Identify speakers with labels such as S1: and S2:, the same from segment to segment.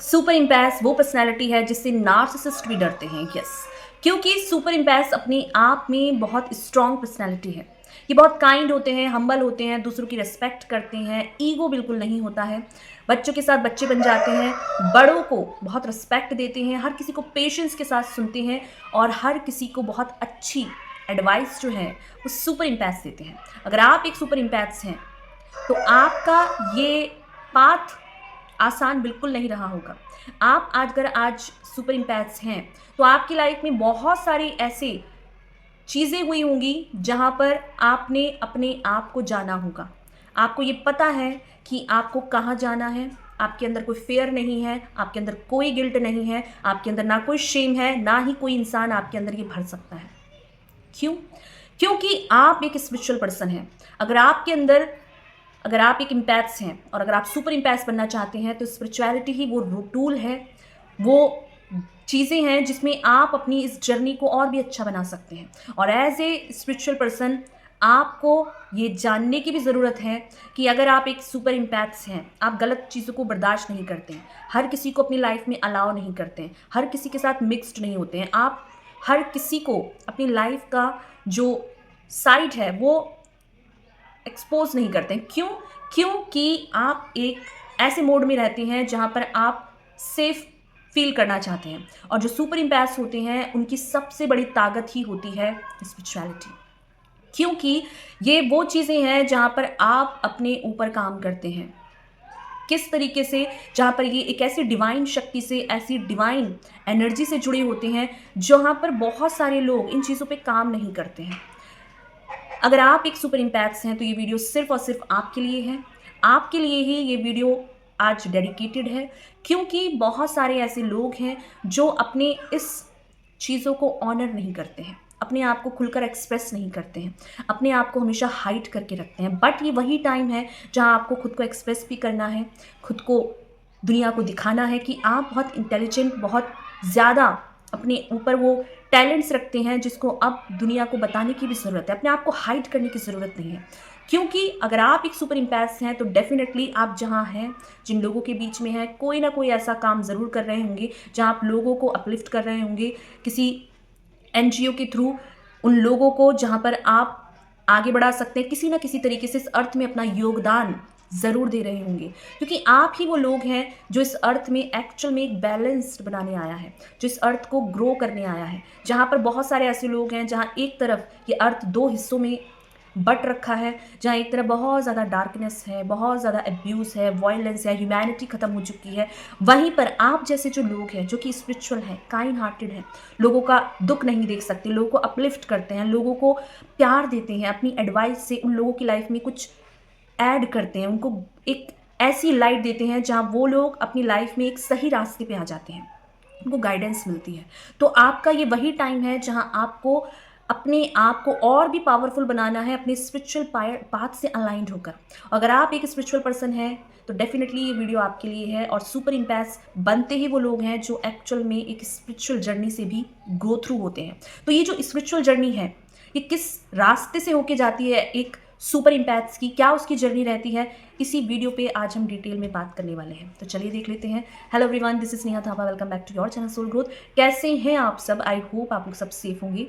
S1: Super इम्पैस वो personality है जिससे नार्सिसिस्ट भी डरते हैं। यस, क्योंकि सुपर इम्पैस अपने आप में बहुत स्ट्रॉन्ग पर्सनैलिटी है। ये बहुत काइंड होते हैं, हम्बल होते हैं, दूसरों की रिस्पेक्ट करते हैं, ईगो बिल्कुल नहीं होता है, बच्चों के साथ बच्चे बन जाते हैं, बड़ों को बहुत रिस्पेक्ट देते हैं, हर किसी को पेशेंस के साथ सुनते हैं और हर किसी को बहुत अच्छी एडवाइस जो है वो सुपर इम्पैस देते हैं। अगर आप एक सुपर इम्पैस हैं तो आपका ये पाथ आसान बिल्कुल नहीं रहा होगा। आप आज सुपर इम्पैक्ट्स हैं तो आपकी लाइफ में बहुत सारी ऐसी चीज़ें हुई होंगी जहाँ पर आपने अपने आप को जाना होगा। आपको ये पता है कि आपको कहाँ जाना है, आपके अंदर कोई फ़ियर नहीं है, आपके अंदर कोई गिल्ट नहीं है, आपके अंदर ना कोई शेम है, ना ही कोई इंसान आपके अंदर ये भर सकता है। क्यों? क्योंकि आप एक स्पिरिचुअल पर्सन हैं। अगर आप एक इम्पैथ्स हैं और अगर आप सुपर इम्पैथ्स बनना चाहते हैं तो स्पिरिचुअलिटी ही वो टूल है, वो चीज़ें हैं जिसमें आप अपनी इस जर्नी को और भी अच्छा बना सकते हैं। और एज ए स्पिरिचुअल पर्सन आपको ये जानने की भी ज़रूरत है कि अगर आप एक सुपर इम्पैथ्स हैं, आप गलत चीज़ों को बर्दाश्त नहीं करते हैं, हर किसी को अपनी लाइफ में अलाउ नहीं करते हैं, हर किसी के साथ मिक्सड नहीं होते हैं, आप हर किसी को अपनी लाइफ का जो साइड है वो एक्सपोज नहीं करते हैं। क्यों? क्योंकि आप एक ऐसे मोड में रहते हैं जहाँ पर आप सेफ फील करना चाहते हैं। और जो सुपर इम्पैस होते हैं उनकी सबसे बड़ी ताकत ही होती है स्पिरिचुअलिटी, क्योंकि ये वो चीज़ें हैं जहाँ पर आप अपने ऊपर काम करते हैं। किस तरीके से? जहाँ पर ये एक ऐसी डिवाइन शक्ति से, ऐसी डिवाइन एनर्जी से जुड़े होते हैं जहाँ पर बहुत सारे लोग इन चीज़ों पे काम नहीं करते हैं। अगर आप एक सुपर इम्पैक्ट्स हैं तो ये वीडियो सिर्फ और सिर्फ आपके लिए है। आपके लिए ही ये वीडियो आज डेडिकेटेड है, क्योंकि बहुत सारे ऐसे लोग हैं जो अपने इस चीज़ों को ऑनर नहीं करते हैं, अपने आप को खुलकर एक्सप्रेस नहीं करते हैं, अपने आप को हमेशा हाइड करके रखते हैं। बट ये वही टाइम है जहाँ आपको खुद को एक्सप्रेस भी करना है, खुद को दुनिया को दिखाना है कि आप बहुत इंटेलिजेंट, बहुत ज़्यादा अपने ऊपर वो टैलेंट्स रखते हैं जिसको अब दुनिया को बताने की भी ज़रूरत है, अपने आप को हाइड करने की ज़रूरत नहीं है। क्योंकि अगर आप एक सुपर इम्पैस हैं तो डेफिनेटली आप जहाँ हैं, जिन लोगों के बीच में हैं, कोई ना कोई ऐसा काम ज़रूर कर रहे होंगे जहाँ आप लोगों को अपलिफ्ट कर रहे होंगे, किसी एनजीओ के थ्रू उन लोगों को जहाँ पर आप आगे बढ़ा सकते हैं, किसी ना किसी तरीके से इस अर्थ में अपना योगदान ज़रूर दे रहे होंगे। क्योंकि आप ही वो लोग हैं जो इस अर्थ में एक्चुअल में एक बैलेंस्ड बनाने आया है, जो इस अर्थ को ग्रो करने आया है। जहाँ पर बहुत सारे ऐसे लोग हैं जहाँ एक तरफ ये अर्थ दो हिस्सों में बट रखा है, जहाँ एक तरफ बहुत ज़्यादा डार्कनेस है, बहुत ज़्यादा एब्यूज़ है, वायलेंस है, ह्यूमैनिटी ख़त्म हो चुकी है। वहीं पर आप जैसे जो लोग हैं जो कि स्पिरिचुअल हैं, काइंड हार्टेड हैं, लोगों का दुख नहीं देख सकते, लोगों को अपलिफ्ट करते हैं, लोगों को प्यार देते हैं, अपनी एडवाइस से उन लोगों की लाइफ में कुछ ऐड करते हैं, उनको एक ऐसी लाइट देते हैं जहाँ वो लोग अपनी लाइफ में एक सही रास्ते पे आ जाते हैं, उनको गाइडेंस मिलती है। तो आपका ये वही टाइम है जहाँ आपको अपने आप को और भी पावरफुल बनाना है, अपने स्पिरिचुअल पाथ से अलाइंड होकर। अगर आप एक स्पिरिचुअल पर्सन हैं तो डेफिनेटली ये वीडियो आपके लिए है। और सुपर इम्पैस बनते ही वो लोग हैं जो एक्चुअल में एक स्पिरिचुअल जर्नी से भी गो थ्रू होते हैं। तो ये जो स्पिरिचुअल जर्नी है ये किस रास्ते से होके जाती है एक सुपर इम्पैक्ट्स की, क्या उसकी जर्नी रहती है, इसी वीडियो पे आज हम डिटेल में बात करने वाले हैं। तो चलिए देख लेते हैं। Hello everyone, this is Neha Thapa, welcome back to your channel soul growth. कैसे हैं आप सब? आई होप आप लोग सब सेफ होंगे,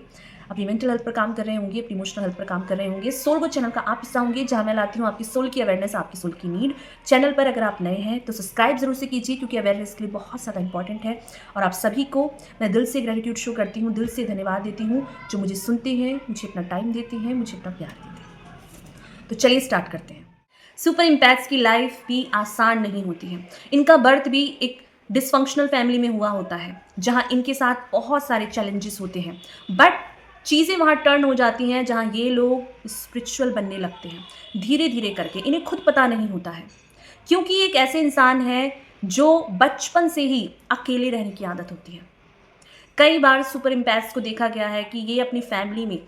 S1: अपनी मेंटल हेल्थ पर काम कर रहे होंगे, अपनी इमोशनल हेल्थ पर काम कर रहे होंगे। सोल ग्रोथ चैनल का आप हिस्सा होंगे जहाँ मैं लाती हूँ आपकी सोल की अवेयरनेस, आपकी सोल की नीड। चैनल पर अगर आप नए हैं तो सब्सक्राइब जरूर से कीजिए, क्योंकि अवेयरनेस के लिए बहुत ज़्यादा इंपॉर्टेंट है। और आप सभी को मैं दिल से ग्रेटिट्यूड शो करती हूँ, दिल से धन्यवाद देती हूँ जो मुझे सुनते हैं, मुझे अपना टाइम देते हैं, मुझे अपना प्यार देते हैं। तो चलिए स्टार्ट करते हैं। सुपर इम्पैक्ट्स की लाइफ भी आसान नहीं होती है। इनका बर्थ भी एक डिसफंक्शनल फैमिली में हुआ होता है जहां इनके साथ बहुत सारे चैलेंजेस होते हैं। बट चीज़ें वहाँ टर्न हो जाती हैं जहाँ ये लोग स्पिरिचुअल बनने लगते हैं, धीरे धीरे करके। इन्हें खुद पता नहीं होता है, क्योंकि एक ऐसे इंसान है जो बचपन से ही अकेले रहने की आदत होती है। कई बार सुपर इम्पैक्ट्स को देखा गया है कि ये अपनी फैमिली में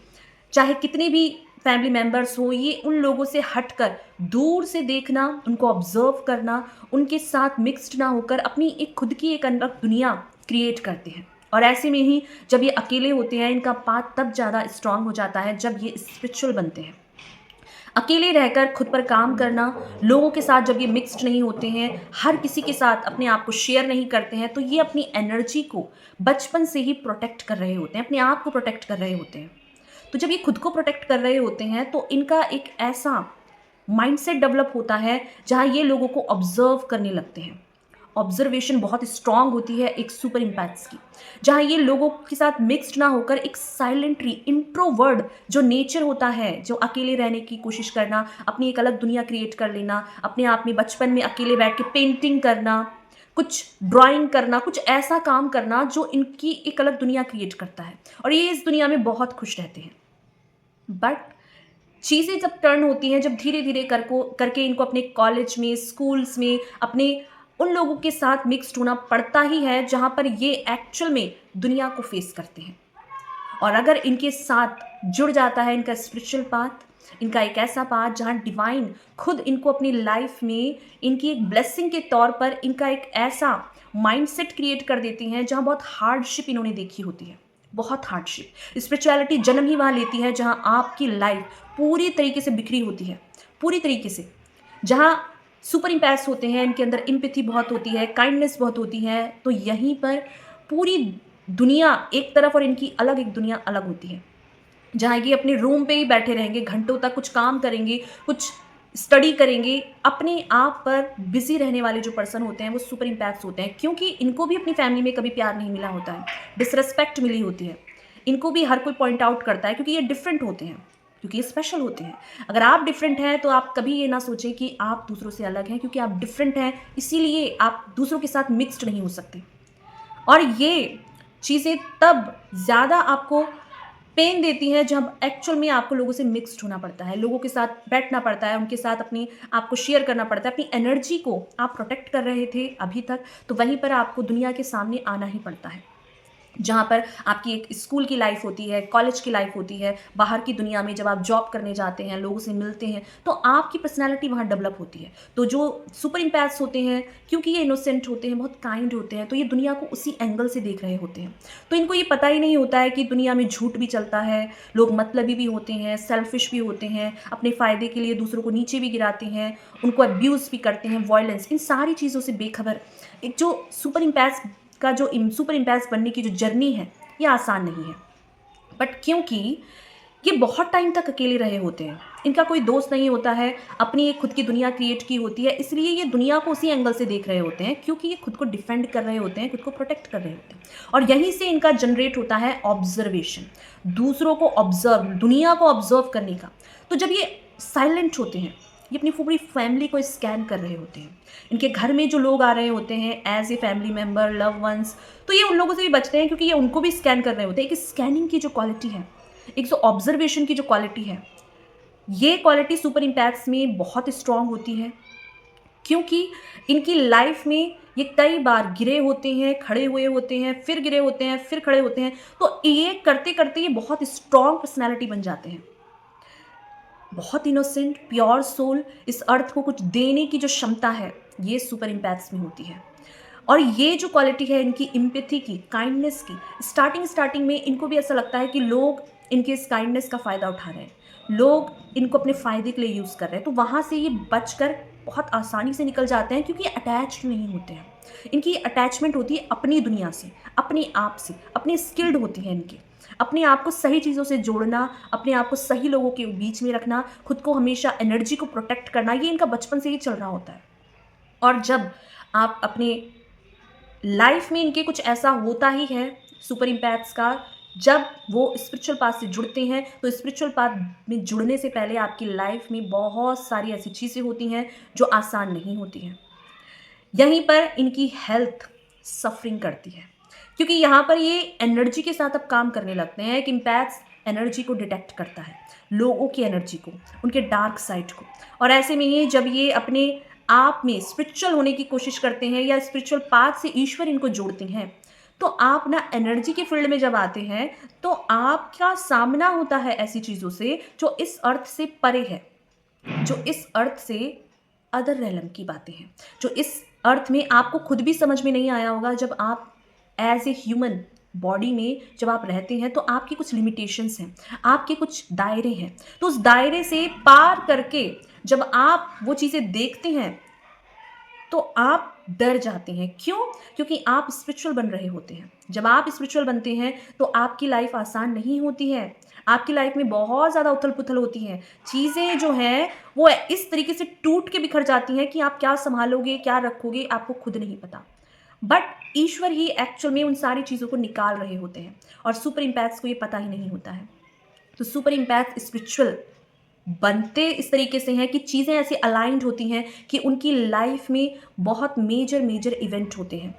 S1: चाहे कितने भी फैमिली मेम्बर्स हो, ये उन लोगों से हटकर दूर से देखना, उनको ऑब्जर्व करना, उनके साथ मिक्स्ड ना होकर अपनी एक खुद की एक अलग दुनिया क्रिएट करते हैं। और ऐसे में ही जब ये अकेले होते हैं, इनका पाथ तब ज़्यादा स्ट्रांग हो जाता है जब ये स्पिरिचुअल बनते हैं। अकेले रहकर खुद पर काम करना, लोगों के साथ जब ये मिक्स्ड नहीं होते हैं, हर किसी के साथ अपने आप को शेयर नहीं करते हैं, तो ये अपनी एनर्जी को बचपन से ही प्रोटेक्ट कर रहे होते हैं, अपने आप को प्रोटेक्ट कर रहे होते हैं। तो जब ये खुद को प्रोटेक्ट कर रहे होते हैं तो इनका एक ऐसा माइंडसेट डेवलप होता है जहाँ ये लोगों को ऑब्जर्व करने लगते हैं। ऑब्जर्वेशन बहुत स्ट्रांग होती है एक सुपर इम्पैक्ट्स की, जहाँ ये लोगों के साथ मिक्स्ड ना होकर एक साइलेंटली इंट्रोवर्ड जो नेचर होता है, जो अकेले रहने की कोशिश करना, अपनी एक अलग दुनिया क्रिएट कर लेना, अपने आप में बचपन में अकेले बैठ के पेंटिंग करना, कुछ ड्राइंग करना, कुछ ऐसा काम करना जो इनकी एक अलग दुनिया क्रिएट करता है, और ये इस दुनिया में बहुत खुश रहते हैं। बट चीज़ें जब टर्न होती हैं, जब धीरे धीरे करके इनको अपने कॉलेज में, स्कूल्स में, अपने उन लोगों के साथ मिक्स्ड होना पड़ता ही है जहाँ पर ये एक्चुअल में दुनिया को फेस करते हैं। और अगर इनके साथ जुड़ जाता है इनका स्पिरिचुअल पाथ, इनका एक ऐसा पाथ जहाँ डिवाइन खुद इनको अपनी लाइफ में इनकी एक ब्लेसिंग के तौर पर इनका एक ऐसा माइंडसेट क्रिएट कर देती हैं जहाँ बहुत हार्डशिप इन्होंने देखी होती है, बहुत हार्डशिप। स्पिरिचुअलिटी जन्म ही वहाँ लेती है जहाँ आपकी लाइफ पूरी तरीके से बिखरी होती है, पूरी तरीके से, जहाँ सुपर इम्पैक्ट्स होते हैं, इनके अंदर एम्पैथी बहुत होती है, काइंडनेस बहुत होती है। तो यहीं पर पूरी दुनिया एक तरफ और इनकी अलग एक दुनिया अलग होती है, जहाँ ये अपने रूम पे ही बैठे रहेंगे, घंटों तक कुछ काम करेंगे, कुछ स्टडी करेंगे, अपने आप पर बिजी रहने वाले जो पर्सन होते हैं वो सुपर इम्पैक्ट्स होते हैं, क्योंकि इनको भी अपनी फैमिली में कभी प्यार नहीं मिला होता है, डिसरेस्पेक्ट मिली होती है। इनको भी हर कोई पॉइंट आउट करता है क्योंकि ये डिफरेंट होते हैं, क्योंकि ये स्पेशल होते हैं। अगर आप डिफरेंट हैं तो आप कभी ये ना सोचें कि आप दूसरों से अलग हैं, क्योंकि आप डिफरेंट हैं, इसीलिए आप दूसरों के साथ मिक्स्ड नहीं हो सकते। और ये चीज़ें तब ज़्यादा आपको पेन देती हैं जब एक्चुअल में आपको लोगों से मिक्स्ड होना पड़ता है, लोगों के साथ बैठना पड़ता है, उनके साथ अपनी आपको शेयर करना पड़ता है। अपनी एनर्जी को आप प्रोटेक्ट कर रहे थे अभी तक, तो वहीं पर आपको दुनिया के सामने आना ही पड़ता है, जहाँ पर आपकी एक स्कूल की लाइफ होती है, कॉलेज की लाइफ होती है, बाहर की दुनिया में जब आप जॉब करने जाते हैं, लोगों से मिलते हैं, तो आपकी पर्सनैलिटी वहाँ डेवलप होती है। तो जो सुपर इम्पैक्ट्स होते हैं, क्योंकि ये इनोसेंट होते हैं, बहुत काइंड होते हैं, तो ये दुनिया को उसी एंगल से देख रहे होते हैं। तो इनको ये पता ही नहीं होता है कि दुनिया में झूठ भी चलता है, लोग मतलबी भी होते हैं, सेल्फिश भी होते हैं, अपने फ़ायदे के लिए दूसरों को नीचे भी गिराते हैं, उनको अब्यूज़ भी करते हैं, वायलेंस, इन सारी चीज़ों से बेखबर एक जो सुपर इम्पैक्ट्स का जो सुपर इम्पैक्ट्स बनने की जो जर्नी है, ये आसान नहीं है। बट क्योंकि ये बहुत टाइम तक अकेले रहे होते हैं, इनका कोई दोस्त नहीं होता है, अपनी एक खुद की दुनिया क्रिएट की होती है, इसलिए ये दुनिया को उसी एंगल से देख रहे होते हैं, क्योंकि ये खुद को डिफेंड कर रहे होते हैं, खुद को प्रोटेक्ट कर रहे होते हैं। और यहीं से इनका जनरेट होता है ऑब्जर्वेशन, दूसरों को ऑब्जर्व, दुनिया को ऑब्जर्व करने का। तो जब ये साइलेंट होते हैं, ये अपनी पूरी फैमिली को स्कैन कर रहे होते हैं, इनके घर में जो लोग आ रहे होते हैं as a family member, love ones, तो ये उन लोगों से भी बचते हैं क्योंकि ये उनको भी स्कैन कर रहे होते हैं। एक स्कैनिंग की जो क्वालिटी है, एक जो ऑब्जर्वेशन की जो क्वालिटी है, ये क्वालिटी सुपर इम्पैक्ट्स में बहुत स्ट्रांग होती है, क्योंकि इनकी लाइफ में ये कई बार गिरे होते हैं, खड़े हुए होते हैं, फिर गिरे होते हैं, फिर खड़े होते हैं। तो ये करते करते ये बहुत स्ट्रांग पर्सनैलिटी बन जाते हैं, बहुत इनोसेंट, प्योर सोल। इस अर्थ को कुछ देने की जो क्षमता है, ये सुपर इम्पैक्ट्स में होती है। और ये जो क्वालिटी है इनकी एम्पैथी की, काइंडनेस की, स्टार्टिंग में इनको भी ऐसा लगता है कि लोग इनके इस काइंडनेस का फ़ायदा उठा रहे हैं, लोग इनको अपने फ़ायदे के लिए यूज़ कर रहे हैं। तो वहाँ से ये बचकर बहुत आसानी से निकल जाते हैं, क्योंकि अटैच्ड नहीं होते हैं। इनकी अटैचमेंट होती है अपनी दुनिया से, अपने आप से, अपनी स्किल्ड होती है इनकी, अपने आप को सही चीज़ों से जोड़ना, अपने आप को सही लोगों के बीच में रखना, खुद को हमेशा एनर्जी को प्रोटेक्ट करना, ये इनका बचपन से ही चल रहा होता है। और जब आप अपने लाइफ में इनके कुछ ऐसा होता ही है सुपर इम्पैक्ट्स का, जब वो स्पिरिचुअल पाथ से जुड़ते हैं, तो स्पिरिचुअल पाथ में जुड़ने से पहले आपकी लाइफ में बहुत सारी ऐसी चीज़ें होती हैं जो आसान नहीं होती हैं। यहीं पर इनकी हेल्थ सफरिंग करती है, क्योंकि यहाँ पर ये एनर्जी के साथ अब काम करने लगते हैं। एक इम्पैक्ट्स एनर्जी को डिटेक्ट करता है, लोगों की एनर्जी को, उनके डार्क साइड को। और ऐसे में ही जब ये अपने आप में स्पिरिचुअल होने की कोशिश करते हैं या स्पिरिचुअल पाथ से ईश्वर इनको जोड़ते हैं, तो आप ना एनर्जी के फील्ड में जब आते हैं तो आपका सामना होता है ऐसी चीज़ों से जो इस अर्थ से परे है, जो इस अर्थ से अदर रेलम की बातें हैं, जो इस अर्थ में आपको खुद भी समझ में नहीं आया होगा जब आप एज ए ह्यूमन बॉडी में जब आप रहते हैं तो आपकी कुछ लिमिटेशंस हैं, आपके कुछ दायरे हैं। तो उस दायरे से पार करके जब आप वो चीज़ें देखते हैं तो आप डर जाते हैं। क्यों? क्योंकि आप स्पिरिचुअल बन रहे होते हैं। जब आप स्पिरिचुअल बनते हैं तो आपकी लाइफ आसान नहीं होती है। आपकी लाइफ में बहुत ज़्यादा उथल-पुथल होती है। चीज़ें जो हैं वो इस तरीके से टूट के बिखर जाती हैं कि आप क्या सँभालोगे, क्या रखोगे, आपको खुद नहीं पता। बट ईश्वर ही एक्चुअल में उन सारी चीज़ों को निकाल रहे होते हैं और सुपर इम्पैक्ट्स को ये पता ही नहीं होता है। तो सुपर इम्पैक्ट स्पिरिचुअल बनते इस तरीके से हैं कि चीज़ें ऐसे अलाइंड होती हैं कि उनकी लाइफ में बहुत मेजर मेजर इवेंट होते हैं।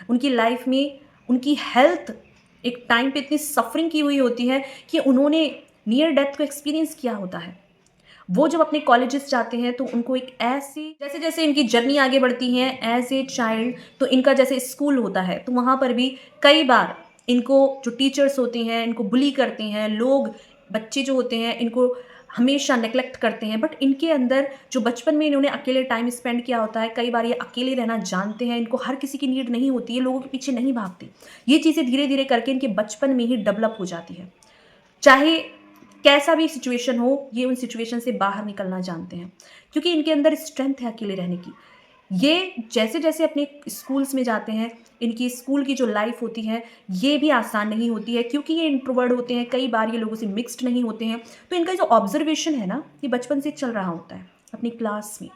S1: उनकी लाइफ में उनकी हेल्थ एक टाइम पे इतनी सफरिंग की हुई होती है कि उन्होंने नियर डेथ को एक्सपीरियंस किया होता है। वो जब अपने कॉलेजेस जाते हैं तो उनको एक ऐसी जैसे जैसे इनकी जर्नी आगे बढ़ती है एज ए चाइल्ड, तो इनका जैसे स्कूल होता है तो वहाँ पर भी कई बार इनको जो टीचर्स होते हैं इनको बुली करते हैं, लोग बच्चे जो होते हैं इनको हमेशा नेग्लेक्ट करते हैं। बट इनके अंदर जो बचपन में इन्होंने अकेले टाइम स्पेंड किया होता है, कई बार ये अकेले रहना जानते हैं, इनको हर किसी की नीड नहीं होती है, लोगों के पीछे नहीं भागते। ये चीज़ें धीरे धीरे करके इनके बचपन में ही डेवलप हो जाती है। चाहे कैसा भी सिचुएशन हो, ये उन सिचुएशन से बाहर निकलना जानते हैं क्योंकि इनके अंदर स्ट्रेंथ है अकेले रहने की। ये जैसे जैसे अपने स्कूल्स में जाते हैं, इनकी स्कूल की जो लाइफ होती है ये भी आसान नहीं होती है क्योंकि ये इंट्रोवर्ट होते हैं, कई बार ये लोगों से मिक्स्ड नहीं होते हैं। तो इनका जो ऑब्जर्वेशन है ना, ये बचपन से चल रहा होता है अपनी क्लास में,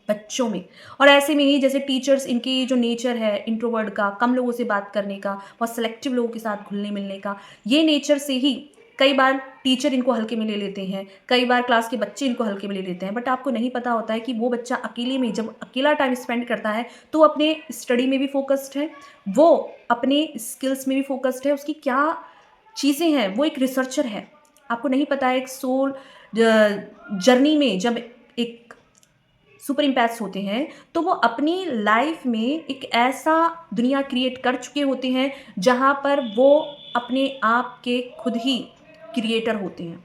S1: बच्चों में। और ऐसे में ही जैसे टीचर्स, इनकी जो नेचर है इंट्रोवर्ट का, कम लोगों से बात करने का, बहुत सेलेक्टिव लोगों के साथ घुलने मिलने का, ये नेचर से ही कई बार टीचर इनको हल्के में ले लेते हैं, कई बार क्लास के बच्चे इनको हल्के में ले लेते हैं। बट आपको नहीं पता होता है कि वो बच्चा अकेले में जब अकेला टाइम स्पेंड करता है तो वो अपने स्टडी में भी फोकस्ड है, वो अपने स्किल्स में भी फोकस्ड है, उसकी क्या चीज़ें हैं, वो एक रिसर्चर है। आपको नहीं पता है एक सोल जर्नी में जब एक सुपर इम्पैक्ट्स होते हैं तो वो अपनी लाइफ में एक ऐसा दुनिया क्रिएट कर चुके होते हैं जहाँ पर वो अपने आप के खुद ही क्रिएटर होते हैं,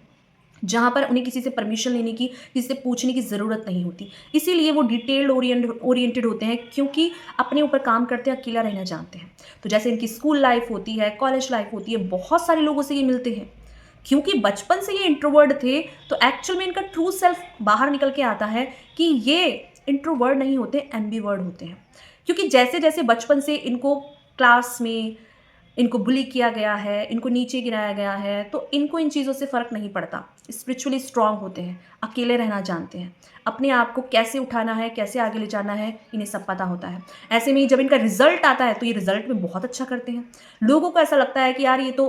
S1: जहाँ पर उन्हें किसी से परमिशन लेने की, किसी से पूछने की ज़रूरत नहीं होती। इसीलिए वो डिटेल्ड ओरिएंटेड होते हैं क्योंकि अपने ऊपर काम करते हैं, अकेला रहना जानते हैं। तो जैसे इनकी स्कूल लाइफ होती है, कॉलेज लाइफ होती है, बहुत सारे लोगों से ये मिलते हैं। क्योंकि बचपन से ये इंट्रोवर्ट थे तो एक्चुअल में इनका ट्रू सेल्फ बाहर निकल के आता है कि ये इंट्रोवर्ट नहीं होते, एम्बीवर्ट होते हैं। क्योंकि जैसे जैसे बचपन से इनको क्लास में इनको बुली किया गया है, इनको नीचे गिराया गया है, तो इनको इन चीज़ों से फ़र्क नहीं पड़ता। स्पिरिचुअली स्ट्रांग होते हैं, अकेले रहना जानते हैं, अपने आप को कैसे उठाना है, कैसे आगे ले जाना है, इन्हें सब पता होता है। ऐसे में जब इनका रिजल्ट आता है तो ये रिजल्ट में बहुत अच्छा करते हैं। लोगों को ऐसा लगता है कि यार ये तो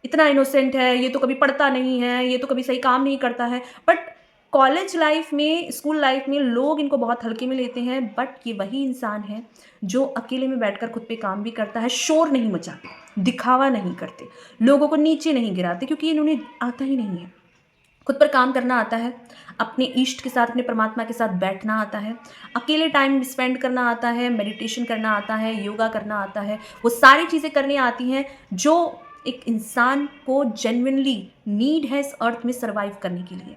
S1: इतना इनोसेंट है, ये तो कभी पढ़ता नहीं है, ये तो कभी सही काम नहीं करता है। बट कॉलेज लाइफ में, स्कूल लाइफ में लोग इनको बहुत हल्के में लेते हैं। बट ये वही इंसान है जो अकेले में बैठकर खुद पे काम भी करता है, शोर नहीं मचाते, दिखावा नहीं करते, लोगों को नीचे नहीं गिराते क्योंकि इन्होंने आता ही नहीं है। खुद पर काम करना आता है, अपने इष्ट के साथ, अपने परमात्मा के साथ बैठना आता है, अकेले टाइम स्पेंड करना आता है, मेडिटेशन करना आता है, योगा करना आता है। वो सारी चीज़ें करने आती हैं जो एक इंसान को जेन्युइनली नीड है इस अर्थ में सर्वाइव करने के लिए।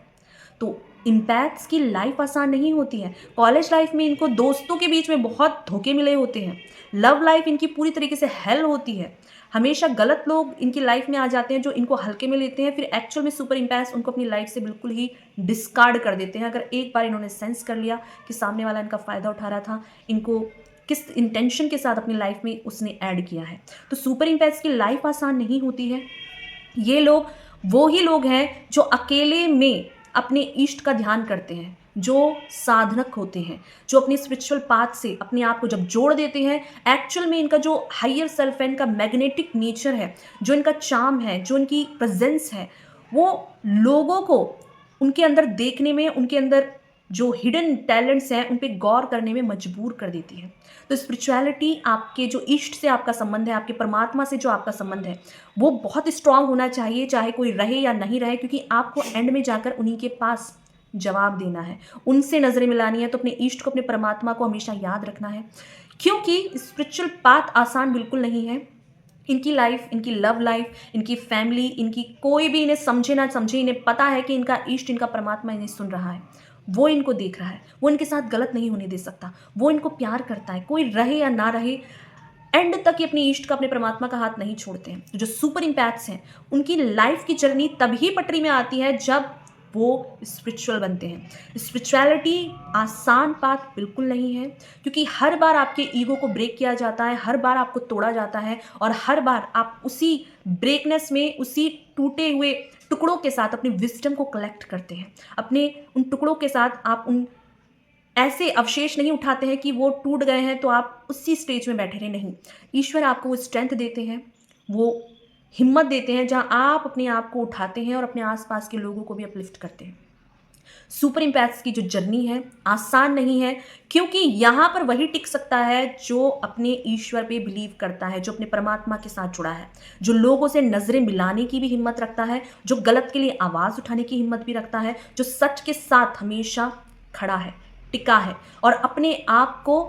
S1: तो इम्पैक्ट्स की लाइफ आसान नहीं होती है। कॉलेज लाइफ में इनको दोस्तों के बीच में बहुत धोखे मिले होते हैं। लव लाइफ इनकी पूरी तरीके से हेल होती है। हमेशा गलत लोग इनकी लाइफ में आ जाते हैं जो इनको हल्के में लेते हैं, फिर एक्चुअल में सुपर इम्पैक्ट्स उनको अपनी लाइफ से बिल्कुल ही डिस्कार्ड कर देते हैं। अगर एक बार इन्होंने सेंस कर लिया कि सामने वाला इनका फ़ायदा उठा रहा था, इनको किस इंटेंशन के साथ अपनी लाइफ में उसने ऐड किया है। तो सुपर इम्पैक्ट्स की लाइफ आसान नहीं होती है। ये लोग वो ही लोग हैं जो अकेले में अपने इष्ट का ध्यान करते हैं, जो साधनक होते हैं, जो अपने स्पिरिचुअल पाथ से अपने आप को जब जोड़ देते हैं। एक्चुअल में इनका जो हायर सेल्फ है, इनका मैग्नेटिक नेचर है, जो इनका चार्म है, जो इनकी प्रेजेंस है, वो लोगों को उनके अंदर देखने में, उनके अंदर जो हिडन टैलेंट्स हैं उन पे गौर करने में मजबूर कर देती है। तो स्पिरिचुअलिटी, आपके जो इष्ट से आपका संबंध है, आपके परमात्मा से जो आपका संबंध है, वो बहुत स्ट्रांग होना चाहिए, चाहे कोई रहे या नहीं रहे, क्योंकि आपको एंड में जाकर उन्हीं के पास जवाब देना है, उनसे नज़रें मिलानी है। तो अपने इष्ट को, अपने परमात्मा को हमेशा याद रखना है, क्योंकि स्पिरिचुअल पाथ आसान बिल्कुल नहीं है। इनकी लाइफ, इनकी लव लाइफ, इनकी फैमिली, इनकी कोई भी इन्हें समझे ना समझे, इन्हें पता है कि इनका इष्ट, इनका परमात्मा इन्हें सुन रहा है, वो इनको देख रहा है, वो इनके साथ गलत नहीं होने दे सकता, वो इनको प्यार करता है। कोई रहे या ना रहे, एंड तक ये अपने इष्ट का, अपने परमात्मा का हाथ नहीं छोड़ते हैं। तो जो सुपर इम्पैक्ट्स हैं उनकी लाइफ की जर्नी तभी पटरी में आती है जब वो स्पिरिचुअल बनते हैं। स्पिरिचुअलिटी आसान बात बिल्कुल नहीं है, क्योंकि हर बार आपके ईगो को ब्रेक किया जाता है, हर बार आपको तोड़ा जाता है, और हर बार आप उसी ब्रेकनेस में, उसी टूटे हुए टुकड़ों के साथ अपनी विजडम को कलेक्ट करते हैं। अपने उन टुकड़ों के साथ आप उन ऐसे अवशेष नहीं उठाते हैं कि वो टूट गए हैं तो आप उसी स्टेज में बैठे रहे, नहीं। ईश्वर आपको वो स्ट्रेंथ देते हैं, वो हिम्मत देते हैं, जहां आप अपने आप को उठाते हैं और अपने आसपास के लोगों को भी अपलिफ्ट करते हैं। सुपर इम्पैक्ट्स की जो जर्नी है आसान नहीं है, क्योंकि यहाँ पर वही टिक सकता है जो अपने ईश्वर पे बिलीव करता है, जो अपने परमात्मा के साथ जुड़ा है, जो लोगों से नजरें मिलाने की भी हिम्मत रखता है, जो गलत के लिए आवाज़ उठाने की हिम्मत भी रखता है, जो सच के साथ हमेशा खड़ा है, टिका है, और अपने आप को,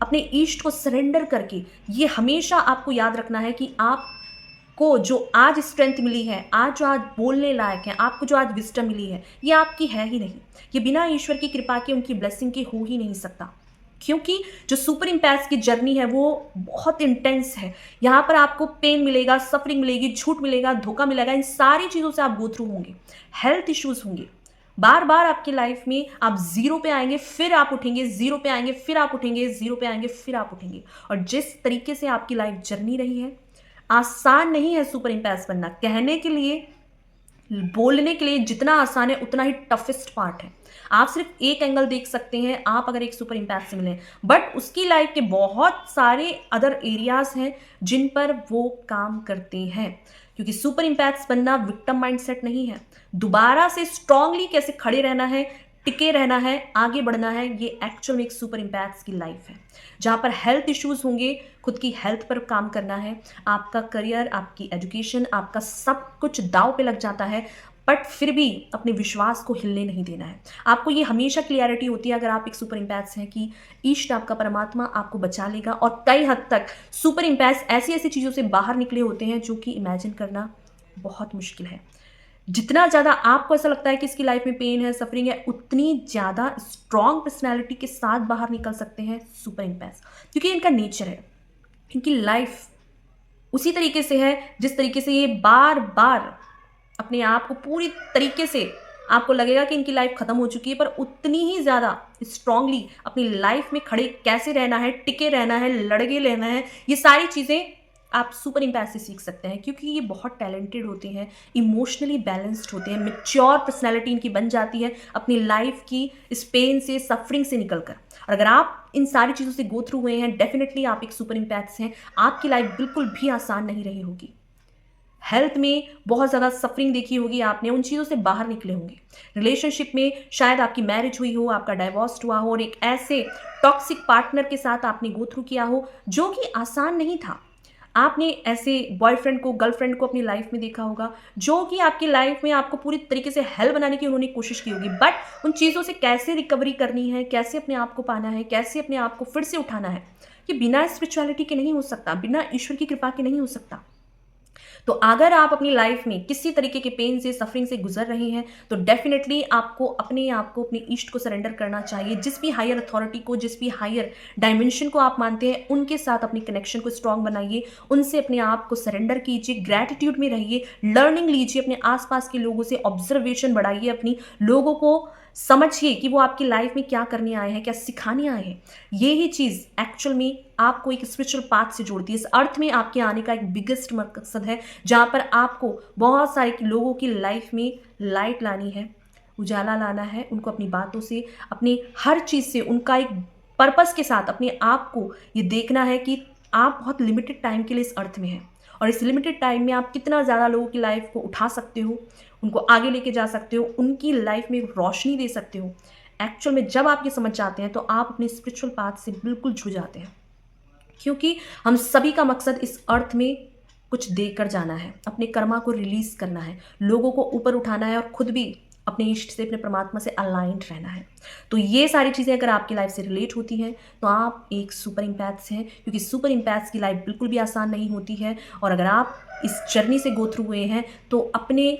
S1: अपने इष्ट को सरेंडर करके ये हमेशा आपको याद रखना है कि आपको जो आज स्ट्रेंथ मिली है, आज जो आज बोलने लायक है, आपको जो आज विजडम मिली है, ये आपकी है ही नहीं। ये बिना ईश्वर की कृपा के, उनकी ब्लेसिंग के हो ही नहीं सकता, क्योंकि जो सुपर इम्पैक्ट्स की जर्नी है वो बहुत इंटेंस है। यहाँ पर आपको पेन मिलेगा, सफरिंग मिलेगी, झूठ मिलेगा, धोखा मिलेगा, इन सारी चीज़ों से आप गो थ्रू होंगे, हेल्थ इश्यूज होंगे, बार बार आपकी लाइफ में आप जीरो पे आएंगे, फिर आप उठेंगे, जीरो पे आएंगे, फिर आप उठेंगे, जीरो पे आएंगे, फिर आप उठेंगे। और जिस तरीके से आपकी लाइफ जर्नी रही है, आसान नहीं है सुपर इम्पैक्ट्स बनना। कहने के लिए, बोलने के लिए जितना आसान है उतना ही टफेस्ट पार्ट है। आप सिर्फ एक एंगल देख सकते हैं, आप अगर एक सुपर इम्पैक्ट से मिले, बट उसकी लाइफ के बहुत सारे अदर एरियाज हैं जिन पर वो काम करते हैं, क्योंकि सुपर इम्पैक्ट्स बनना विक्टिम माइंडसेट नहीं है। दोबारा से स्ट्रांगली कैसे खड़े रहना है, टिके रहना है, आगे बढ़ना है, ये एक्चुअल में एक सुपर इम्पैक्ट्स की लाइफ है, जहाँ पर हेल्थ इश्यूज होंगे, खुद की हेल्थ पर काम करना है, आपका करियर, आपकी एजुकेशन, आपका सब कुछ दांव पे लग जाता है, बट फिर भी अपने विश्वास को हिलने नहीं देना है। आपको ये हमेशा क्लियरिटी होती है अगर आप एक सुपर इम्पैक्ट्स हैं कि ईष्ट आपका परमात्मा आपको बचा लेगा। और कई हद तक सुपर इम्पैक्ट्स ऐसी ऐसी चीज़ों से बाहर निकले होते हैं जो कि इमेजिन करना बहुत मुश्किल है। जितना ज़्यादा आपको ऐसा लगता है कि इसकी लाइफ में पेन है, सफरिंग है, उतनी ज़्यादा स्ट्रॉन्ग पर्सनैलिटी के साथ बाहर निकल सकते हैं सुपर इम्पैक्ट्स, क्योंकि इनका नेचर है, इनकी लाइफ उसी तरीके से है जिस तरीके से ये बार बार अपने आप को पूरी तरीके से, आपको लगेगा कि इनकी लाइफ खत्म हो चुकी है, पर उतनी ही ज़्यादा स्ट्रांगली अपनी लाइफ में खड़े कैसे रहना है, टिके रहना है, लड़के लेना है, ये सारी चीज़ें आप सुपर इम्पैक्ट से सीख सकते हैं, क्योंकि ये बहुत टैलेंटेड होते हैं, इमोशनली बैलेंस्ड होते हैं, मैच्योर पर्सनैलिटी इनकी बन जाती है अपनी लाइफ की इस पेन से, सफरिंग से निकलकर। और अगर आप इन सारी चीज़ों से गो थ्रू हुए हैं, डेफिनेटली आप एक सुपर इम्पैक्ट्स हैं। आपकी लाइफ बिल्कुल भी आसान नहीं रही होगी। हेल्थ में बहुत ज़्यादा सफरिंग देखी होगी आपने, उन चीज़ों से बाहर निकले होंगे। रिलेशनशिप में शायद आपकी मैरिज हुई हो, आपका डाइवोर्स हुआ हो, और एक ऐसे टॉक्सिक पार्टनर के साथ आपने गो थ्रू किया हो जो कि आसान नहीं था। आपने ऐसे बॉयफ्रेंड को, गर्लफ्रेंड को अपनी लाइफ में देखा होगा जो कि आपकी लाइफ में आपको पूरी तरीके से हेल बनाने की उन्होंने कोशिश की होगी, बट उन चीज़ों से कैसे रिकवरी करनी है, कैसे अपने आप को पाना है, कैसे अपने आप को फिर से उठाना है, ये बिना स्पिरिचुअलिटी के नहीं हो सकता, बिना ईश्वर की कृपा के नहीं हो सकता। तो अगर आप अपनी लाइफ में किसी तरीके के पेन से, सफरिंग से गुजर रहे हैं, तो डेफिनेटली आपको अपने आप को, अपने ईष्ट को सरेंडर करना चाहिए। जिस भी हायर अथॉरिटी को, जिस भी हायर डायमेंशन को आप मानते हैं, उनके साथ अपनी कनेक्शन को स्ट्रांग बनाइए, उनसे अपने आप को सरेंडर कीजिए, ग्रैटिट्यूड में रहिए, लर्निंग लीजिए, अपने आसपास के लोगों से ऑब्जर्वेशन बढ़ाइए, अपनी लोगों को समझिए कि वो आपकी लाइफ में क्या करने आए हैं, क्या सिखाने आए हैं। ये ही चीज़ एक्चुअल में आपको एक स्पिरिचुअल पाथ से जोड़ती है। इस अर्थ में आपके आने का एक बिगेस्ट मकसद है, जहाँ पर आपको बहुत सारे लोगों की लाइफ में लाइट लानी है, उजाला लाना है, उनको अपनी बातों से, अपनी हर चीज़ से, उनका एक पर्पस के साथ अपने आप को ये देखना है कि आप बहुत लिमिटेड टाइम के लिए इस अर्थ में हैं, और इस लिमिटेड टाइम में आप कितना ज़्यादा लोगों की लाइफ को उठा सकते हो, उनको आगे लेके जा सकते हो, उनकी लाइफ में रोशनी दे सकते हो। एक्चुअल में जब आप ये समझ जाते हैं तो आप अपने स्पिरिचुअल पाथ से बिल्कुल जुड़ जाते हैं, क्योंकि हम सभी का मकसद इस अर्थ में कुछ देकर जाना है, अपने कर्मा को रिलीज करना है, लोगों को ऊपर उठाना है, और खुद भी अपने इष्ट से, अपने परमात्मा से अलाइंड रहना है। तो ये सारी चीज़ें अगर आपकी लाइफ से रिलेट होती हैं तो आप एक सुपर इम्पैक्ट्स हैं, क्योंकि सुपर इम्पैक्ट्स की लाइफ बिल्कुल भी आसान नहीं होती है। और अगर आप इस जर्नी से गो थ्रू हुए हैं तो अपने,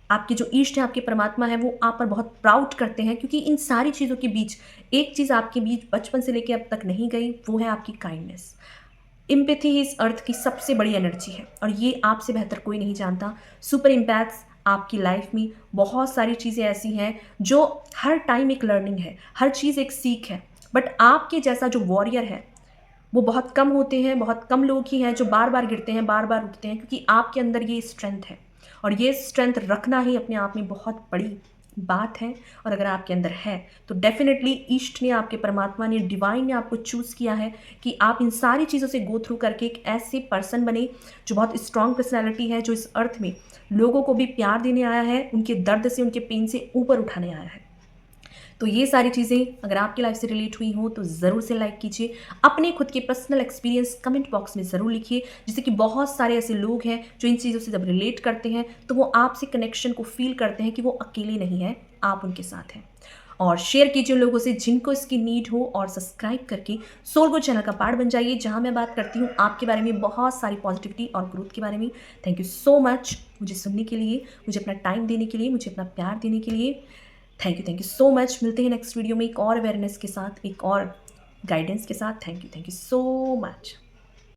S1: आपके जो इष्ट है, आपके परमात्मा है, वो आप पर बहुत प्राउड करते हैं, क्योंकि इन सारी चीज़ों के बीच एक चीज़ आपके बीच बचपन से लेकर अब तक नहीं गई, वो है आपकी काइंडनेस। एम्पैथी ही इस अर्थ की सबसे बड़ी एनर्जी है और ये आपसे बेहतर कोई नहीं जानता। सुपर इम्पैथ्स आपकी लाइफ में बहुत सारी चीज़ें ऐसी हैं जो हर टाइम एक लर्निंग है, हर चीज़ एक सीख है। बट आपके जैसा जो वॉरियर है वो बहुत कम होते हैं, बहुत कम लोग ही हैं जो बार बार गिरते हैं, बार बार उठते हैं, क्योंकि आपके अंदर ये स्ट्रेंथ है और ये स्ट्रेंथ रखना ही अपने आप में बहुत बड़ी बात है। और अगर आपके अंदर है तो डेफिनेटली ईष्ट ने, आपके परमात्मा ने, डिवाइन ने आपको चूज़ किया है कि आप इन सारी चीज़ों से गो थ्रू करके एक ऐसे पर्सन बने जो बहुत स्ट्रांग पर्सनैलिटी है, जो इस अर्थ में लोगों को भी प्यार देने आया है, उनके दर्द से, उनके पेन से ऊपर उठाने आया है। तो ये सारी चीज़ें अगर आपकी लाइफ से रिलेट हुई हो तो ज़रूर से लाइक कीजिए। अपने खुद के पर्सनल एक्सपीरियंस कमेंट बॉक्स में ज़रूर लिखिए, जिससे कि बहुत सारे ऐसे लोग हैं जो इन चीज़ों से जब रिलेट करते हैं तो वो आपसे कनेक्शन को फील करते हैं कि वो अकेले नहीं हैं, आप उनके साथ हैं। और शेयर कीजिए उन लोगों से जिनको इसकी नीड हो और सब्सक्राइब करके सोल गो चैनल का पार्ट बन जाइए, जहाँ मैं बात करती हूँ आपके बारे में, बहुत सारी पॉजिटिविटी और ग्रोथ के बारे में। थैंक यू सो मच मुझे सुनने के लिए, मुझे अपना टाइम देने के लिए, मुझे अपना प्यार देने के लिए। Thank you so much. मिलते हैं नेक्स्ट वीडियो में एक और अवेयरनेस के साथ, एक और गाइडेंस के साथ। Thank you so much.